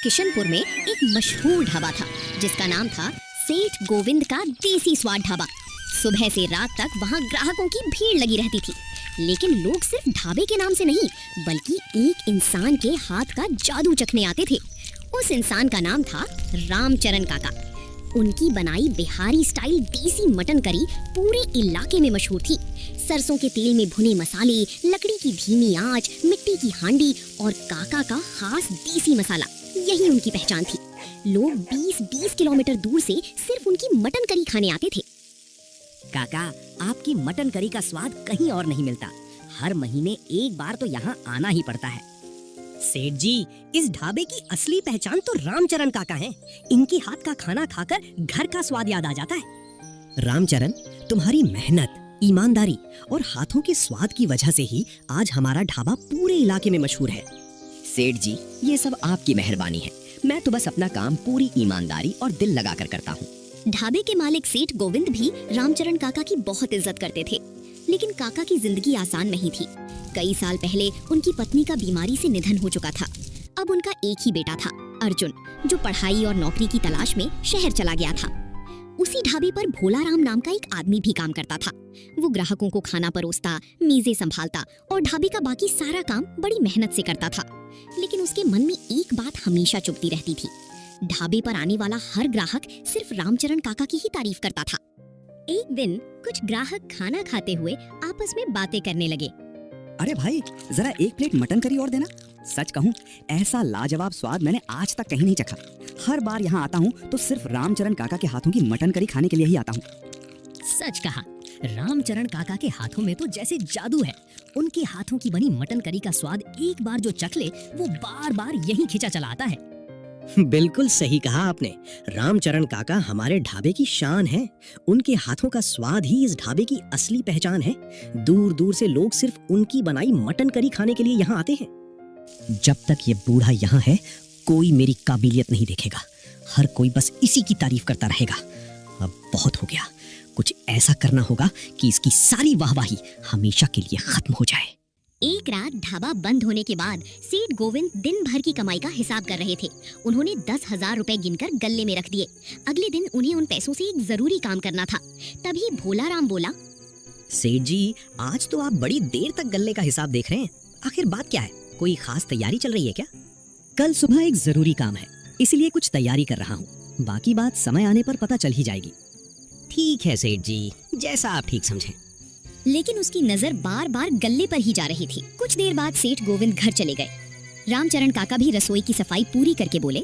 किशनपुर में एक मशहूर ढाबा था जिसका नाम था सेठ गोविंद का देसी स्वाद ढाबा। सुबह से रात तक वहाँ ग्राहकों की भीड़ लगी रहती थी, लेकिन लोग सिर्फ ढाबे के नाम से नहीं बल्कि एक इंसान के हाथ का जादू चखने आते थे। उस इंसान का नाम था रामचरण काका। उनकी बनाई बिहारी स्टाइल देसी मटन करी पूरे इलाके में मशहूर थी। सरसों के तेल में भुने मसाले, लकड़ी की धीमी आंच, मिट्टी की हांडी और काका का खास देसी मसाला, यही उनकी पहचान थी। लोग 20-20 किलोमीटर दूर से सिर्फ उनकी मटन करी खाने आते थे। काका, आपकी मटन करी का स्वाद कहीं और नहीं मिलता। हर महीने एक बार तो यहाँ आना ही पड़ता है। सेठ जी, इस ढाबे की असली पहचान तो रामचरण काका हैं। इनके हाथ का खाना खाकर घर का स्वाद याद आ जाता है। रामचरण, तुम्हारी मेहनत, ईमानदारी और हाथों के स्वाद की वजह से ही आज हमारा ढाबा पूरे इलाके में मशहूर है। सेठ जी, ये सब आपकी मेहरबानी है। मैं तो बस अपना काम पूरी ईमानदारी और दिल लगाकर करता हूँ। ढाबे के मालिक सेठ गोविंद भी रामचरण काका की बहुत इज्जत करते थे, लेकिन काका की जिंदगी आसान नहीं थी। कई साल पहले उनकी पत्नी का बीमारी से निधन हो चुका था। अब उनका एक ही बेटा था, अर्जुन, जो पढ़ाई और नौकरी की तलाश में शहर चला गया था। उसी ढाबे पर भोला राम नाम का एक आदमी भी काम करता था। वो ग्राहकों को खाना परोसता, मेजें संभालता और ढाबे का बाकी सारा काम बड़ी मेहनत से करता था। लेकिन उसके मन में एक बात हमेशा चुभती रहती थी। ढाबे पर आने वाला हर ग्राहक सिर्फ रामचरण काका की ही तारीफ करता था। एक दिन कुछ ग्राहक खाना खाते हुए आपस में बातें करने लगे। अरे भाई, जरा एक प्लेट मटन करी और देना। सच कहूँ, ऐसा लाजवाब स्वाद मैंने आज तक कहीं नहीं चखा। हर बार यहाँ आता हूँ तो सिर्फ रामचरण काका के हाथों की मटन करी खाने के लिए ही आता हूँ। सच कहा, रामचरण काका के हाथों में तो जैसे जादू है। उनके हाथों की बनी मटन करी का स्वाद एक बार जो चख ले, वो बार बार यही खिंचा चला आता है। बिल्कुल सही कहा आपने। रामचरण काका हमारे ढाबे की शान है। उनके हाथों का स्वाद ही इस ढाबे की असली पहचान है। दूर दूर से लोग सिर्फ उनकी बनाई मटन करी खाने के लिए यहाँ आते हैं। जब तक ये बूढ़ा यहाँ है, कोई मेरी काबिलियत नहीं देखेगा। हर कोई बस इसी की तारीफ करता रहेगा। अब बहुत हो गया। कुछ ऐसा करना होगा कि इसकी सारी वाहवाही हमेशा के लिए खत्म हो जाए। एक रात ढाबा बंद होने के बाद सेठ गोविंद दिन भर की कमाई का हिसाब कर रहे थे। उन्होंने 10,000 रुपए गिनकर गल्ले में रख दिए। अगले दिन उन्हें उन पैसों से एक जरूरी काम करना था। तभी भोला राम बोला, सेठ जी, आज तो आप बड़ी देर तक गल्ले का हिसाब देख रहे हैं। आखिर बात क्या है? कोई खास तैयारी चल रही है क्या? कल सुबह एक जरूरी काम है, इसलिए कुछ तैयारी कर रहा हूँ। बाकी बात समय आने पर पता चल ही जाएगी। ठीक है सेठ जी, जैसा आप ठीक समझें। लेकिन उसकी नजर बार बार गल्ले पर ही जा रही थी। कुछ देर बाद सेठ गोविंद घर चले गए। रामचरण काका भी रसोई की सफाई पूरी करके बोले,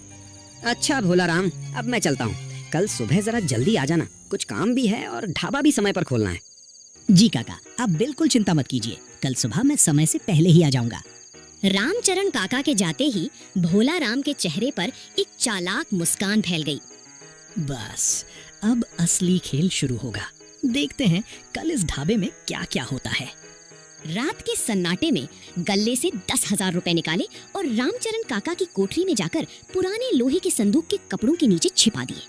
अच्छा भोला राम, अब मैं चलता हूँ। कल सुबह जरा जल्दी आ जाना, कुछ काम भी है और ढाबा भी समय पर खोलना है। जी काका, आप बिल्कुल चिंता मत कीजिए। कल सुबह मैं समय से पहले ही आ जाऊंगा। रामचरण काका के जाते ही भोला राम के चेहरे पर एक चालाक मुस्कान फैल गई। बस अब असली खेल शुरू होगा। देखते हैं कल इस ढाबे में क्या क्या होता है। रात के सन्नाटे में गल्ले से 10,000 रुपए निकाले और रामचरण काका की कोठरी में जाकर पुराने लोहे के संदूक के कपड़ों के नीचे छिपा दिए।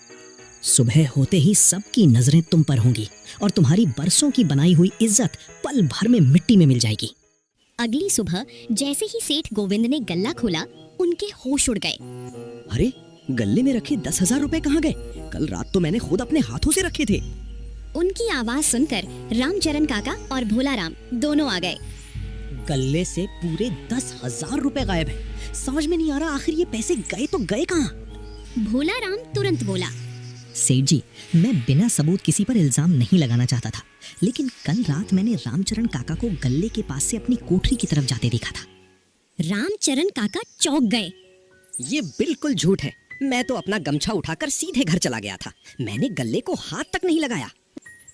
सुबह होते ही सबकी नजरें तुम पर होंगी और तुम्हारी बरसों की बनाई हुई इज्जत पल भर में मिट्टी में मिल जाएगी। अगली सुबह जैसे ही सेठ गोविंद ने गल्ला खोला, उनके होश उड़ गए। अरे, गल्ले में रखे 10,000 रुपए कहाँ गए? कल रात तो मैंने खुद अपने हाथों से रखे थे। उनकी आवाज सुनकर रामचरण काका और भोला राम दोनों आ गए। गल्ले से पूरे 10,000 रुपए गायब हैं। समझ में नहीं आ रहा आखिर ये पैसे गए तो गए कहाँ? भोला राम तुरंत बोला, सेठ जी, मैं बिना सबूत किसी पर इल्जाम नहीं लगाना चाहता था, लेकिन कल रात मैंने रामचरण काका को गल्ले के पास से अपनी कोठरी की तरफ जाते देखा था। रामचरण काका चौंक गए। ये बिल्कुल झूठ है। मैं तो अपना गमछा उठाकर सीधे घर चला गया था। मैंने गल्ले को हाथ तक नहीं लगाया।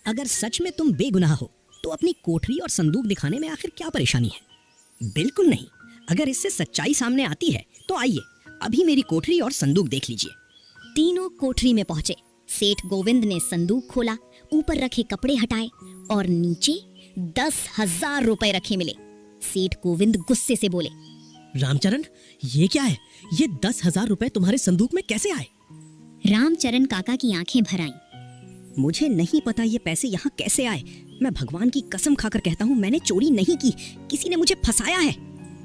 अगर सच में तुम बेगुनाह हो तो अपनी कोठरी और संदूक दिखाने में आखिर क्या परेशानी है? बिल्कुल नहीं। अगर इससे सच्चाई सामने आती है तो आइए अभी मेरी कोठरी और संदूक देख लीजिए। तीनों कोठरी में पहुंचे। सेठ गोविंद ने संदूक खोला, ऊपर रखे कपड़े हटाए और नीचे 10,000 रुपए रखे मिले। सेठ गोविंद गुस्से से बोले, रामचरण, ये क्या है? ये 10,000 रुपए तुम्हारे संदूक में कैसे आए? रामचरण काका की आंखें भर आईं। मुझे नहीं पता ये पैसे यहाँ कैसे आए। मैं भगवान की कसम खाकर कहता हूँ, मैंने चोरी नहीं की। किसी ने मुझे फंसाया है।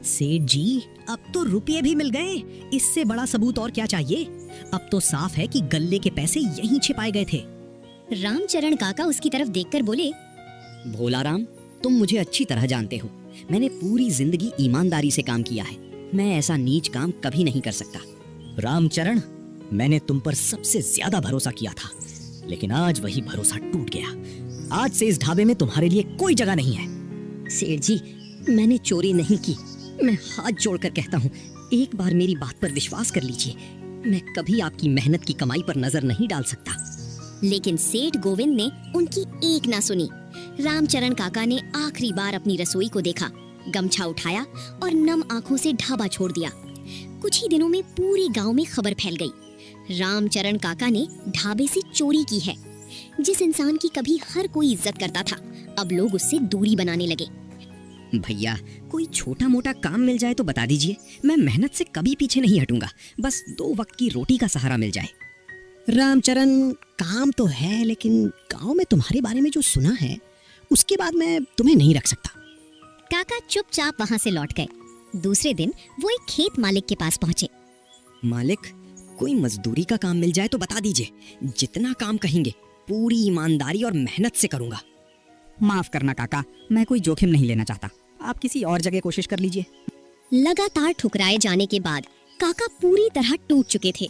सेठ जी, अब तो रुपये भी मिल गए। इससे बड़ा सबूत और क्या चाहिए? अब तो साफ है कि गल्ले के पैसे यहीं छिपाए गए थे। रामचरण काका उसकी तरफ देखकर बोले, भोलाराम, तुम मुझे अच्छी तरह जानते हो। मैंने पूरी जिंदगी ईमानदारी से काम किया है। मैं ऐसा नीच काम कभी नहीं कर सकता। रामचरण, मैंने तुम पर सबसे ज्यादा भरोसा किया था, लेकिन आज वही भरोसा टूट गया। आज से इस ढाबे में तुम्हारे लिए कोई जगह नहीं है। सेठ जी, मैंने चोरी नहीं की। मैं हाथ जोड़कर कहता हूँ, एक बार मेरी बात पर विश्वास कर लीजिए। मैं कभी आपकी मेहनत की कमाई पर नजर नहीं डाल सकता। लेकिन सेठ गोविंद ने उनकी एक ना सुनी। रामचरण काका ने आखिरी बार अपनी रसोई को देखा, गमछा उठाया और नम आंखों से ढाबा छोड़ दिया। कुछ ही दिनों में पूरे गांव में खबर फैल गई, रामचरण काका ने ढाबे से चोरी की है। जिस इंसान की कभी हर कोई इज्जत करता था, अब लोग उससे दूरी बनाने लगे। भैया, कोई छोटा मोटा काम मिल जाए तो बता दीजिए। मैं मेहनत से कभी पीछे नहीं हटूंगा। बस 2 वक्त की रोटी का सहारा मिल जाए। रामचरण, काम तो है, लेकिन गांव में तुम्हारे बारे में जो सुना है, उसके बाद मैं तुम्हें नहीं रख सकता। काका चुपचाप वहां से लौट गए। दूसरे दिन वो एक खेत मालिक के पास पहुंचे। मालिक, कोई मजदूरी का काम मिल जाए तो बता दीजिए। जितना काम कहेंगे पूरी ईमानदारी और मेहनत से करूंगा। माफ करना काका, मैं कोई जोखिम नहीं लेना चाहता। आप किसी और जगह कोशिश कर लीजिए। लगातार ठुकराए जाने के बाद काका पूरी तरह टूट चुके थे।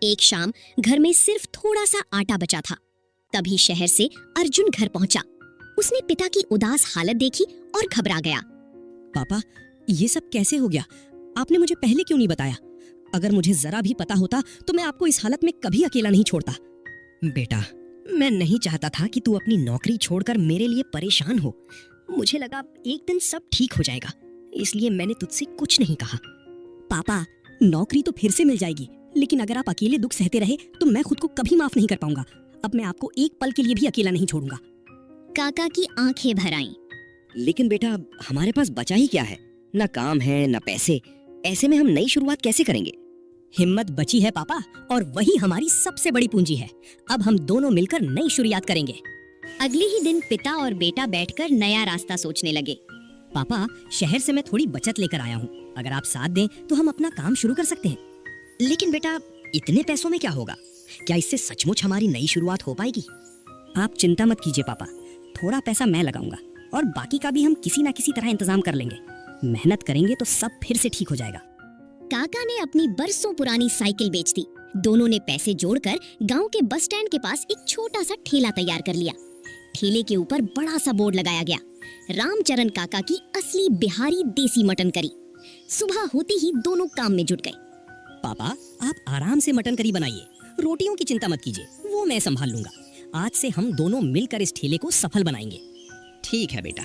एक शाम घर में सिर्फ थोड़ा सा आटा बचा था। तभी शहर से अर्जुन घर पहुंचा। उसने पिता की उदास हालत देखी और घबरा गया। पापा, ये सब कैसे हो गया? आपने मुझे पहले क्यों नहीं बताया? अगर मुझे जरा भी पता होता तो मैं आपको इस हालत में कभी अकेला नहीं छोड़ता। बेटा, मैं नहीं चाहता था कि तू अपनी नौकरी छोड़कर मेरे लिए परेशान हो। मुझे लगा एक दिन सब ठीक हो जाएगा, इसलिए मैंने तुझसे कुछ नहीं कहा। पापा, नौकरी तो फिर से मिल जाएगी, लेकिन अगर आप अकेले दुख सहते रहे तो मैं खुद को कभी माफ नहीं कर पाऊंगा। अब मैं आपको एक पल के लिए भी अकेला नहीं छोड़ूंगा। काका की आंखें भर आईं। लेकिन बेटा, हमारे पास बचा ही क्या है? न काम है न पैसे। ऐसे में हम नई शुरुआत कैसे करेंगे? हिम्मत बची है पापा, और वही हमारी सबसे बड़ी पूंजी है। अब हम दोनों मिलकर नई शुरुआत करेंगे। अगले ही दिन पिता और बेटा बैठकर नया रास्ता सोचने लगे। पापा, शहर से मैं थोड़ी बचत लेकर आया हूँ। अगर आप साथ दें तो हम अपना काम शुरू कर सकते हैं। लेकिन बेटा, इतने पैसों में क्या होगा? क्या इससे सचमुच हमारी नई शुरुआत हो पाएगी? आप चिंता मत कीजिए पापा, थोड़ा पैसा मैं लगाऊंगा और बाकी का भी हम किसी ना किसी तरह इंतजाम कर लेंगे। मेहनत करेंगे तो सब फिर से ठीक हो जाएगा। काका ने अपनी बरसों पुरानी साइकिल बेच दी। दोनों ने पैसे जोड़कर गांव के बस स्टैंड के पास एक छोटा सा ठेला तैयार कर लिया। ठेले के ऊपर बड़ा सा बोर्ड लगाया गया, रामचरण काका की असली बिहारी देसी मटन करी। सुबह होते ही दोनों काम में जुट गए। पापा, आप आराम से मटन करी बनाइए, रोटियों की चिंता मत कीजिए, वो मैं संभाल लूंगा। आज से हम दोनों मिलकर इस ठेले को सफल बनाएंगे। ठीक है बेटा,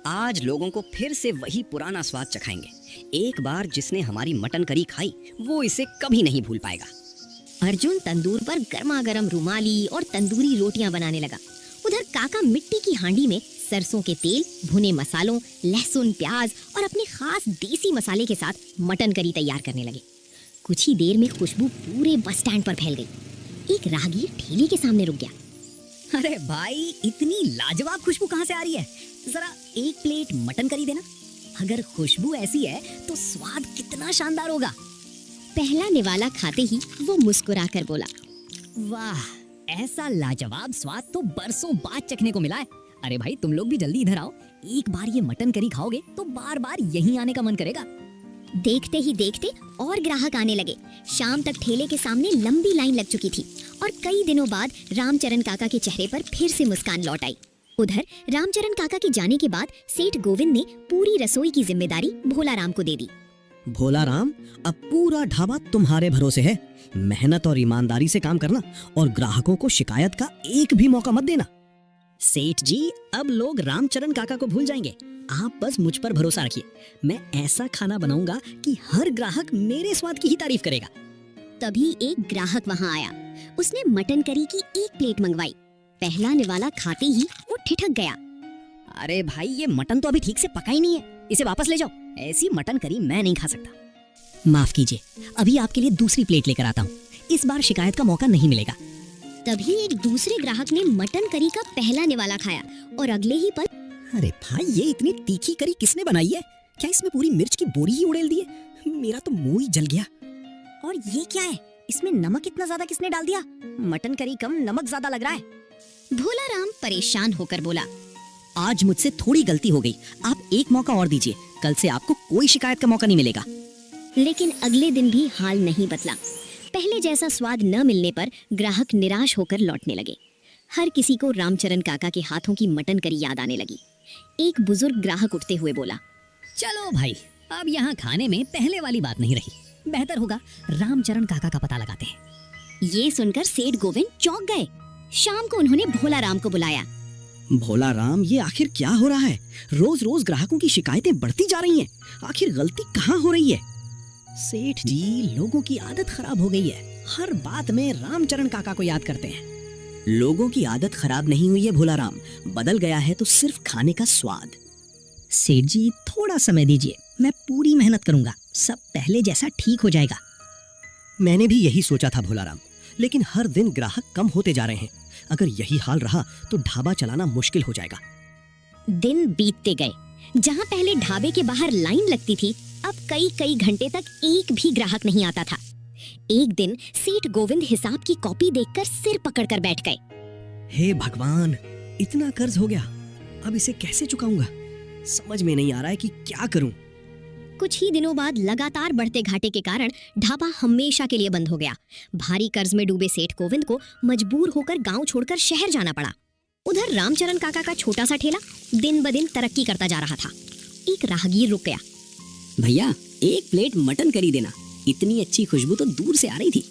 आज लोगों को फिर से वही पुराना स्वाद चखाएंगे। एक बार जिसने हमारी मटन करी खाई, वो इसे कभी नहीं भूल पाएगा। अर्जुन तंदूर पर गर्मा गर्म रुमाली और तंदूरी रोटियां बनाने लगा। उधर काका मिट्टी की हांडी में सरसों के तेल, भुने मसालों, लहसुन, प्याज और अपने खास देसी मसाले के साथ मटन करी तैयार करने लगे। कुछ ही देर में खुशबू पूरे बस स्टैंड पर फैल गई। एक राहगीर ठेले के सामने रुक गया। अरे भाई, इतनी लाजवाब खुशबू कहाँ से आ रही है? जरा एक प्लेट मटन करी देना। अगर खुशबू ऐसी है तो स्वाद कितना शानदार होगा। पहला निवाला खाते ही वो मुस्कुराकर बोला, वाह, ऐसा लाजवाब स्वाद तो बरसों बाद चखने को मिला है। अरे भाई, तुम लोग भी जल्दी इधर आओ। एक बार ये मटन करी खाओगे तो बार बार यहीं आने का मन करेगा। देखते ही देखते और ग्राहक आने लगे। शाम तक ठेले के सामने लंबी लाइन लग चुकी थी और कई दिनों बाद रामचरण काका के चेहरे पर फिर से मुस्कान लौट आई। उधर रामचरण काका के जाने के बाद सेठ गोविंद ने पूरी रसोई की जिम्मेदारी भोलाराम को दे दी। भोलाराम, अब पूरा ढाबा तुम्हारे भरोसे है। मेहनत और ईमानदारी से काम करना और ग्राहकों को शिकायत का एक भी मौका मत देना। सेठ जी, अब लोग रामचरण काका को भूल जाएंगे। आप बस मुझ पर भरोसा रखिए। मैं ऐसा खाना बनाऊंगा कि हर ग्राहक मेरे स्वाद की ही तारीफ करेगा। तभी एक ग्राहक वहां आया। उसने मटन करी की एक प्लेट मंगवाई। पहला निवाला खाते ही वो ठिठक गया। अरे भाई, ये मटन तो अभी ठीक से पका ही नहीं है, इसे वापस ले जाओ। ऐसी मटन करी मैं नहीं खा सकता। माफ कीजिए, अभी आपके लिए दूसरी प्लेट लेकर आता हूँ। इस बार शिकायत का मौका नहीं मिलेगा। तभी एक दूसरे ग्राहक ने मटन करी का पहला निवाला खाया और अगले ही पल, अरे भाई, ये इतनी तीखी करी किसने बनाई है? क्या इसमें पूरी मिर्च की बोरी ही उड़ेल दी है? मेरा तो मुंह ही जल गया। और ये क्या है? इसमें नमक इतना ज्यादा किसने डाल दिया? मटन करी कम, नमक ज्यादा लग रहा है। भोला राम परेशान होकर बोला, आज मुझसे थोड़ी गलती हो गई, आप एक मौका और दीजिए, कल से आपको कोई शिकायत का मौका नहीं मिलेगा। लेकिन अगले दिन भी हाल नहीं बदला। पहले जैसा स्वाद न मिलने पर ग्राहक निराश होकर लौटने लगे। हर किसी को रामचरण काका के हाथों की मटन करी याद आने लगी। एक बुजुर्ग ग्राहक उठते हुए बोला, चलो भाई, अब यहाँ खाने में पहले वाली बात नहीं रही। बेहतर होगा रामचरण काका का पता लगाते हैं। ये सुनकर सेठ गोविंद चौंक गए। शाम को उन्होंने भोला राम को बुलाया। भोला राम, ये आखिर क्या हो रहा है? रोज रोज ग्राहकों की शिकायतें बढ़ती जा रही हैं। आखिर गलती कहाँ हो रही है? सेठ जी, लोगों की आदत खराब हो गई है, हर बात में रामचरण काका को याद करते हैं। लोगों की आदत खराब नहीं हुई है भोला राम, बदल गया है तो सिर्फ खाने का स्वाद। सेठ जी, थोड़ा समय दीजिए, मैं पूरी मेहनत करूंगा, सब पहले जैसा ठीक हो जाएगा। मैंने भी यही सोचा था भोला राम, लेकिन हर दिन ग्राहक कम होते जा रहे हैं। अगर यही हाल रहा तो ढाबा चलाना मुश्किल हो जाएगा। दिन बीतते गए। जहाँ पहले ढाबे के बाहर लाइन लगती थी, अब कई कई घंटे तक एक भी ग्राहक नहीं आता था। एक दिन सेठ गोविंद हिसाब की कॉपी देखकर सिर पकड़कर बैठ गए। हे भगवान, इतना कर्ज हो गया, अब इसे कैसे चुकाऊंगा? समझ में नहीं आ रहा है कि क्या करूं। कुछ ही दिनों बाद लगातार बढ़ते घाटे के कारण ढाबा हमेशा के लिए बंद हो गया। भारी कर्ज में डूबे सेठ गोविंद को मजबूर होकर गांव छोड़कर शहर जाना पड़ा। उधर रामचरण काका का छोटा सा ठेला दिन ब दिन तरक्की करता जा रहा था। एक राहगीर रुक गया। भैया, एक प्लेट मटन करी देना, इतनी अच्छी खुशबू तो दूर से आ रही थी।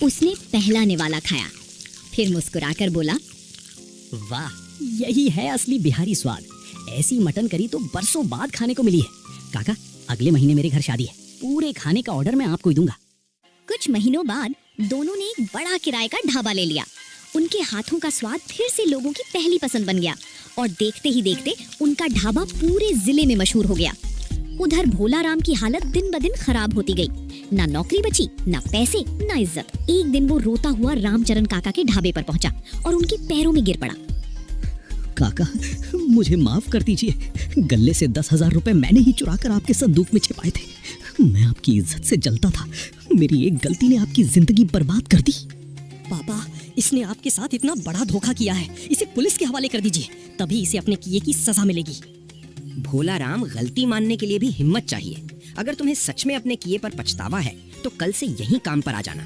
उसने पहला निवाला खाया, फिर मुस्कुराकर बोला, वाह, यही है असली बिहारी स्वाद। ऐसी मटन करी तो बरसों बाद खाने को मिली है। काका, अगले महीने मेरे घर शादी है, पूरे खाने का ऑर्डर मैं आपको ही दूंगा। कुछ महीनों बाद दोनों ने एक बड़ा किराए का ढाबा ले लिया। उनके हाथों का स्वाद फिर से लोगों की पहली पसंद बन गया और देखते ही देखते उनका ढाबा पूरे जिले में मशहूर हो गया। उधर भोला राम की हालत दिन ब दिन खराब होती गई। ना नौकरी बची, ना पैसे, ना इज्जत। एक दिन वो रोता हुआ रामचरण काका के ढाबे पर पहुंचा और उनके पैरों में गिर पड़ा। काका, मुझे माफ कर दीजिए। गले से 10,000 रुपए मैंने ही चुरा कर आपके संदूक में छिपाए थे। मैं आपकी इज्जत से जलता था। मेरी एक गलती ने आपकी जिंदगी बर्बाद कर दी। पापा, इसने आपके साथ इतना बड़ा धोखा किया है, इसे पुलिस के हवाले कर दीजिए, तभी इसे अपने किए की सजा मिलेगी। भोला राम, गलती मानने के लिए भी हिम्मत चाहिए। अगर तुम्हें सच में अपने किए पर पछतावा है तो कल से यहीं काम पर आ जाना।